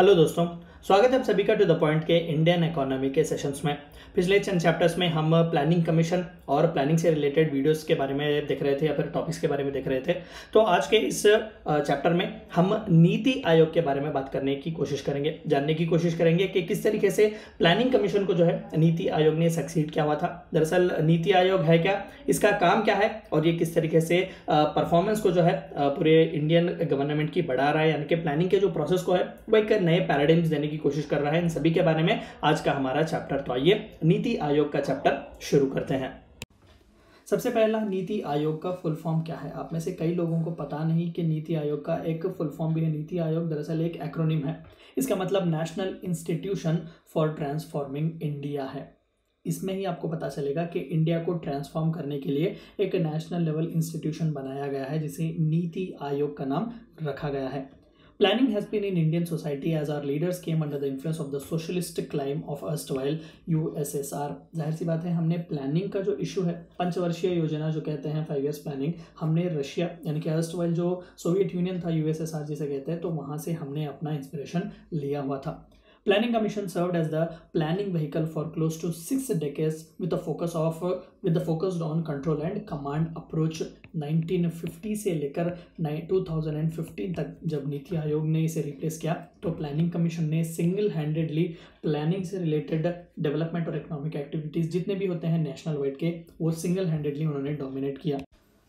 Hello दोस्तों, स्वागत है आप सभी का टू द पॉइंट के इंडियन इकोनॉमी के सेशंस में। पिछले चंद चैप्टर्स में हम प्लानिंग कमीशन और प्लानिंग से रिलेटेड वीडियोस के बारे में देख रहे थे या फिर टॉपिक्स के बारे में देख रहे थे। तो आज के इस चैप्टर में हम नीति आयोग के बारे में बात करने की कोशिश करेंगे, जानने की कोशिश करेंगे कि किस तरीके से प्लानिंग कमीशन को जो है नीति आयोग ने सक्सीड किया हुआ था। दरअसल नीति आयोग है क्या, इसका काम क्या है और ये किस तरीके से परफॉर्मेंस को जो है पूरे इंडियन गवर्नमेंट की बढ़ा रहा है, यानी कि प्लानिंग के जो प्रोसेस को है वो एक नए पैराडिम्स देने की कोशिश कर रहा है। इन सभी के बारे में आज का हमारा चैप्टर। तो आइए नीति आयोग का चैप्टर शुरू करते हैं। सबसे पहला, नीति आयोग का फुल फॉर्म क्या है। आप में से कई लोगों को पता नहीं कि नीति आयोग का एक फुल फॉर्म भी है। नीति आयोग दरअसल एक एक्रोनिम है। इसका मतलब national institution for transforming India है। इसमें ही आपको पता चलेगा कि इंडिया को ट्रांसफॉर्म करने के लिए एक नेशनल लेवल इंस्टीट्यूशन बनाया गया है जिसे नीति आयोग का नाम रखा गया है। Planning has been in Indian society as our leaders came under the influence of the socialist climb of erstwhile USSR। जाहिर सी बात है, हमने प्लानिंग का जो इशू है, पंचवर्षीय योजना जो कहते हैं 5 years प्लानिंग, हमने रशिया यानी कि erstwhile जो सोवियत यूनियन था, USSR जिसे कहते हैं, तो वहाँ से हमने अपना इंस्पिरेशन लिया हुआ था। Planning Commission served as the planning vehicle for close to 6 decades with the focus on control and command approach। 1950 से लेकर 2015 तक जब नीति आयोग ने इसे रिप्लेस किया तो प्लानिंग कमीशन ने सिंगल हैंडेडली प्लानिंग से रिलेटेड डेवलपमेंट और इकोनॉमिक एक्टिविटीज़ जितने भी होते हैं नेशनल वाइड के, वो सिंगल हैंडेडली उन्होंने डोमिनेट किया।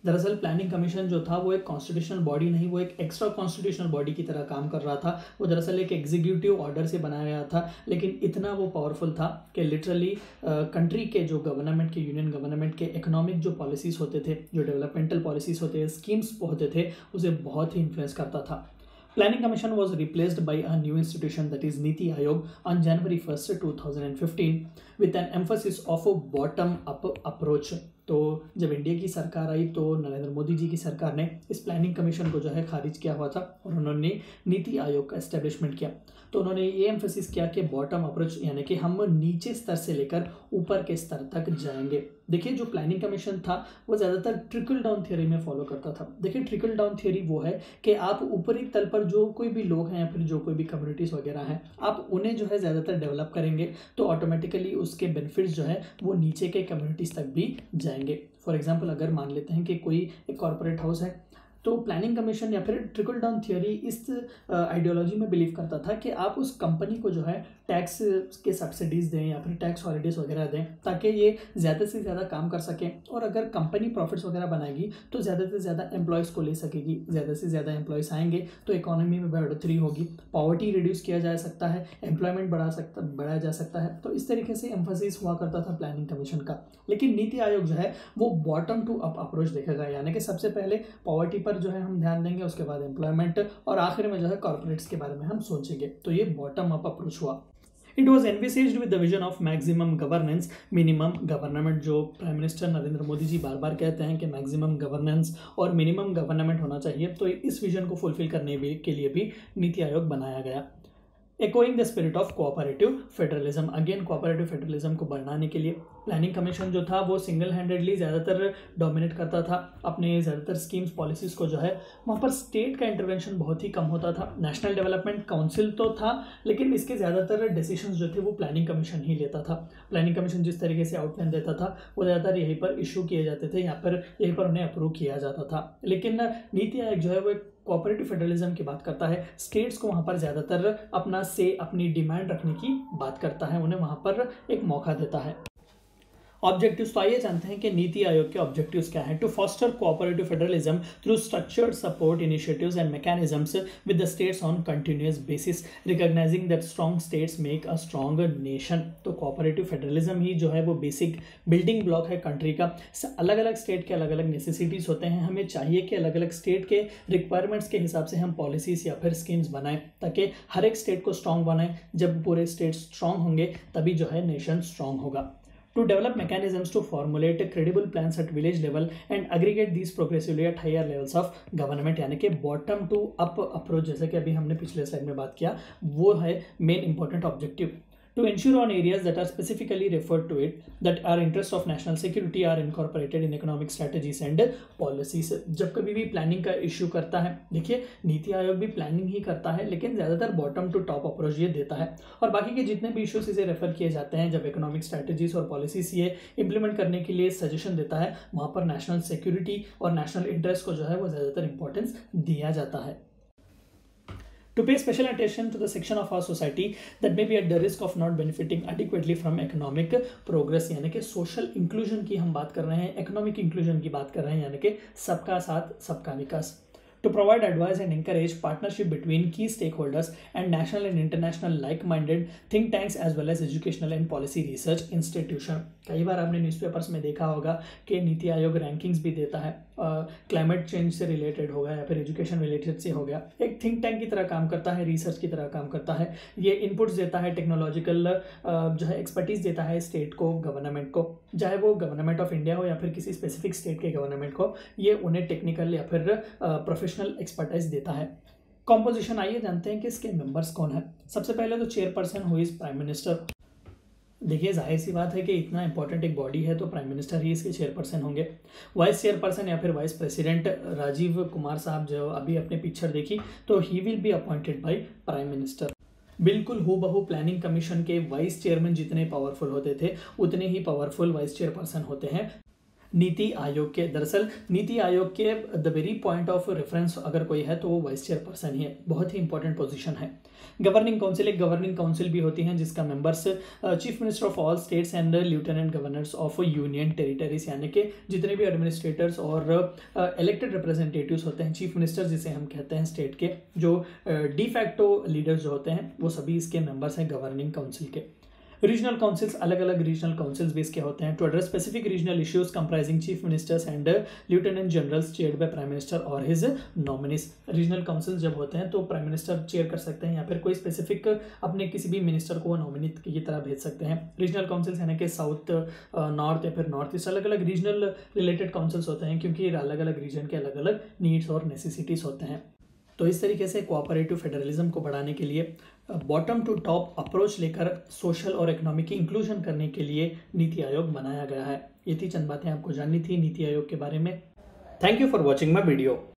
दरअसल प्लानिंग कमीशन जो था वो एक कॉन्स्टिट्यूशनल बॉडी नहीं, वो एक एक्स्ट्रा कॉन्स्टिट्यूशनल बॉडी की तरह काम कर रहा था। वो दरअसल एक एग्जीक्यूटिव ऑर्डर से बनाया गया था, लेकिन इतना वो पावरफुल था कि लिटरली कंट्री के जो गवर्नमेंट के, यूनियन गवर्नमेंट के इकोनॉमिक जो पॉलिसीज़ होते थे, जो डेवलपमेंटल पॉलिसीज़ होते थे, स्कीम्स होते थे, उसे बहुत ही इन्फ्लुएंस करता था। Planning Commission was replaced by a new institution, that is Niti Aayog, on January 1st, 2015 with an emphasis of a bottom-up approach। तो जब इंडिया की सरकार आई तो नरेंद्र मोदी जी की सरकार ने इस प्लानिंग कमीशन को जो है खारिज किया हुआ था और उन्होंने नीति आयोग का एस्टेब्लिशमेंट किया। तो उन्होंने ये एम्फेसिस किया कि बॉटम अप्रोच, यानी कि हम नीचे स्तर से लेकर ऊपर के स्तर तक जाएंगे। देखिए, जो प्लानिंग कमीशन था वो ज़्यादातर ट्रिकल डाउन थ्योरी में फॉलो करता था। देखिए, ट्रिकल डाउन थ्योरी वो है कि आप ऊपरी तल पर जो कोई भी लोग हैं या फिर जो कोई भी कम्युनिटीज़ वगैरह हैं, आप उन्हें जो है ज़्यादातर डेवलप करेंगे तो ऑटोमेटिकली उसके बेनिफिट्स जो है वो नीचे के कम्युनिटीज़ तक भी जाएंगे। फॉर एग्जाम्पल, अगर मान लेते हैं कि कोई एक कॉर्पोरेट हाउस है, तो प्लानिंग कमीशन या फिर ट्रिकल डाउन थ्योरी इस आइडियोलॉजी में बिलीव करता था कि आप उस कंपनी को जो है टैक्स के सब्सिडीज़ दें या फिर टैक्स हॉलीडेज वगैरह दें ताकि ये ज़्यादा से ज़्यादा काम कर सकें, और अगर कंपनी प्रॉफिट्स वगैरह बनाएगी तो ज़्यादा से ज़्यादा एम्प्लॉयज़ को ले सकेगी। ज़्यादा से ज़्यादा एम्प्लॉयज़ आएंगे तो इकोनॉमी में बढ़ोतरी होगी, पॉवर्टी रिड्यूस किया जा सकता है, एम्प्लॉयमेंट बढ़ाया जा सकता है। तो इस तरीके से एम्फोसिस हुआ करता था प्लानिंग कमीशन का। लेकिन नीति आयोग जो है वो बॉटम टू अप अप्रोच देखेगा, यानी कि सबसे पहले पॉवर्टी पर जो है हम ध्यान देंगे, उसके बाद एम्प्लॉयमेंट, और आखिर में जो है कॉर्पोरेट्स के बारे में हम सोचेंगे। तो ये बॉटम अप अप्रोच हुआ। It was envisaged with the vision of maximum governance minimum government. जो प्राइम मिनिस्टर नरेंद्र मोदी जी बार बार कहते हैं कि मैक्सिमम गवर्नेंस और मिनिमम गवर्नमेंट होना चाहिए, तो इस विजन को फुलफिल करने के लिए भी नीति आयोग बनाया गया। Echoing the spirit of cooperative federalism, again cooperative federalism को बढ़ाने के लिए प्लानिंग कमीशन जो था वो सिंगल हैंडेडली ज़्यादातर डोमिनेट करता था अपने ज़्यादातर स्कीम्स पॉलिसीज़ को जो है। वहाँ पर स्टेट का इंटरवेंशन बहुत ही कम होता था। नेशनल डेवलपमेंट काउंसिल तो था, लेकिन इसके ज़्यादातर डिसीजंस जो थे वो प्लानिंग कमीशन ही लेता था। प्लानिंग कमीशन जिस तरीके से आउटलाइन देता था वो ज़्यादातर यहीं पर इशू किए जाते थे, यहाँ पर यहीं पर उन्हें अप्रूव किया जाता था। लेकिन नीति आयोग जो है वो कोऑपरेटिव फेडरलिज्म की बात करता है। स्टेट्स को वहाँ पर ज़्यादातर अपना से अपनी डिमांड रखने की बात करता है, उन्हें वहाँ पर एक मौका देता है। ऑब्जेक्टिव्स, तो आइए जानते हैं कि नीति आयोग के ऑब्जेक्टिव्स क्या हैं। To foster cooperative federalism through structured support initiatives and mechanisms with the states on continuous basis, recognising that strong states make a strong nation. तो कोऑपरेटिव फेडरलिज्म ही जो है वो बेसिक बिल्डिंग ब्लॉक है कंट्री का। अलग अलग स्टेट के अलग अलग नेसेसिटीज़ होते हैं, हमें चाहिए कि अलग अलग स्टेट के रिक्वायरमेंट्स के हिसाब से हम पॉलिसीज़ या फिर स्कीम्स बनाएं ताकि हर एक स्टेट को स्ट्रॉन्ग बनाएं। जब पूरे स्टेट स्ट्रॉन्ग होंगे तभी जो है नेशन स्ट्रॉन्ग होगा। To develop mechanisms to formulate credible plans at village level and aggregate these progressively at higher levels of government, यानी कि बॉटम टू अप अप्रोच, जैसे कि अभी हमने पिछले स्लाइड में बात किया, वो है main important objective. to ensure on areas that are specifically referred to it that are interests of national security are incorporated in economic strategies and policies। जब कभी भी प्लानिंग का इश्यू करता है, देखिए नीति आयोग भी प्लानिंग ही करता है, लेकिन ज़्यादातर बॉटम टू टॉप अप्रोच ये देता है, और बाकी के जितने भी इश्यूज इसे रेफर किए जाते हैं जब इकोनॉमिक स्ट्रैटेजीज और पॉलिसीज ये इंप्लीमेंट करने के लिए सजेशन देता है, वहाँ पर नेशनल सिक्योरिटी और नेशनल इंटरेस्ट को जो है वो ज़्यादातर इंपॉर्टेंस दिया जाता है। To pay special attention to the section of our society that may be at the risk of not benefiting adequately from economic progress, यानी कि सोशल इंक्लूजन की हम बात कर रहे हैं, इकोनॉमिक इंक्लूजन की बात कर रहे हैं, यानी कि सबका साथ सबका विकास। To provide advice and encourage partnership between key stakeholders and national and international like-minded think tanks as well as educational and policy research institution। कई बार आपने न्यूज़पेपर्स में देखा होगा कि नीति आयोग रैंकिंग्स भी देता है, क्लाइमेट चेंज से रिलेटेड हो गया या फिर एजुकेशन रिलेटेड से हो गया, एक थिंक टैंक की तरह काम करता है, रिसर्च की तरह काम करता है। ये इनपुट्स देता है, टेक्नोलॉजिकल जो है एक्सपर्टीज़ देता है स्टेट को, गवर्नमेंट को, चाहे वो गवर्नमेंट ऑफ इंडिया हो या फिर किसी स्पेसिफिक स्टेट के गवर्नमेंट को, ये उन्हें टेक्निकल या फिर प्रोफेशनल एक्सपर्टाइज देता है। कॉम्पोजिशन आइए जानते हैं कि इसके मेंबर्स कौन है। सबसे पहले तो chairperson who is prime minister. देखिए जाहिर सी बात है कि इतना इंपॉर्टेंट एक बॉडी है तो प्राइम मिनिस्टर ही इसके चेयरपर्सन होंगे। वाइस चेयरपर्सन या फिर वाइस प्रेसिडेंट राजीव कुमार साहब जो अभी अपने पिक्चर देखी तो he will be appointed by prime minister. बिल्कुल हूबहू प्लानिंग कमीशन के वाइस चेयरमैन जितने पावरफुल होते थे उतने ही पावरफुल वाइस चेयरपर्सन होते हैं नीति आयोग के। दरअसल नीति आयोग के the very point of reference अगर कोई है तो वो वाइस चेयरपर्सन ही है, बहुत ही इंपॉर्टेंट पोजीशन है। गवर्निंग काउंसिल, एक गवर्निंग काउंसिल भी होती है जिसका members chief minister of all states and lieutenant governors of union territories, यानी कि जितने भी एडमिनिस्ट्रेटर्स और इलेक्टेड रिप्रेजेंटेटिव्स होते हैं, चीफ मिनिस्टर जिसे हम कहते हैं स्टेट के, जो डी फैक्टो लीडर्स जो होते हैं वो सभी इसके मेंबर्स हैं गवर्निंग काउंसिल के। रीजनल काउंसिल्स, अलग अलग रीजनल काउंसिल्स भी इसके होते हैं to address specific regional issues comprising chief ministers and lieutenant generals chaired by prime minister और हिज नॉमिनीज। रीजनल काउंसिल्स जब होते हैं तो प्राइम मिनिस्टर चेयर कर सकते हैं या फिर कोई स्पेसिफिक अपने किसी भी मिनिस्टर को नॉमिनी की तरह भेज सकते हैं। रीजनल काउंसिल्स यानी कि साउथ, नॉर्थ या फिर नॉर्थ ईस्ट, अलग अलग रीजनल रिलेटेड काउंसिल्स होते हैं क्योंकि अलग अलग रीजन के अलग अलग नीड्स और नेसेसिटीज होते हैं। तो इस तरीके से कोऑपरेटिव फेडरलिज्म को बढ़ाने के लिए बॉटम टू टॉप अप्रोच लेकर सोशल और इकोनॉमिक इंक्लूजन करने के लिए नीति आयोग बनाया गया है। ये थी चंद बातें आपको जाननी थी नीति आयोग के बारे में। Thank you for watching my video.